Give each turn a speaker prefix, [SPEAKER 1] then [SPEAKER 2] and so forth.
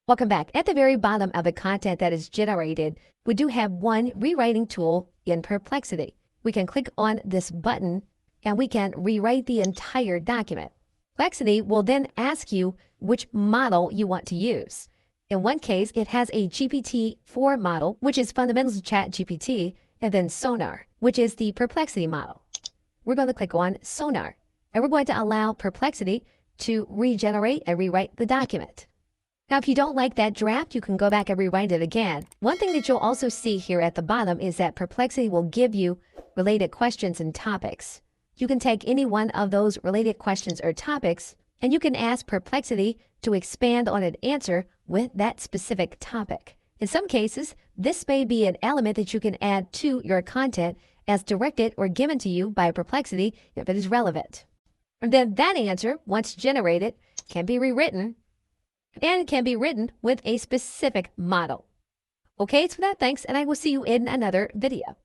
[SPEAKER 1] Welcome back. At the very bottom of the content that is generated, we do have one rewriting tool in Perplexity. We can click on this button and we can rewrite the entire document. Perplexity will then ask you which model you want to use. In one case, it has a GPT-4 model, which is fundamental to ChatGPT, and then Sonar, which is the Perplexity model. We're going to click on Sonar, and we're going to allow Perplexity to regenerate and rewrite the document. Now, if you don't like that draft, you can go back and rewrite it again. One thing that you'll also see here at the bottom is that Perplexity will give you related questions and topics. You can take any one of those related questions or topics, and you can ask Perplexity to expand on an answer with that specific topic. In some cases, this may be an element that you can add to your content as directed or given to you by Perplexity if it is relevant. And then that answer, once generated, can be rewritten and can be written with a specific model. Okay, so that thanks, and I will see you in another video.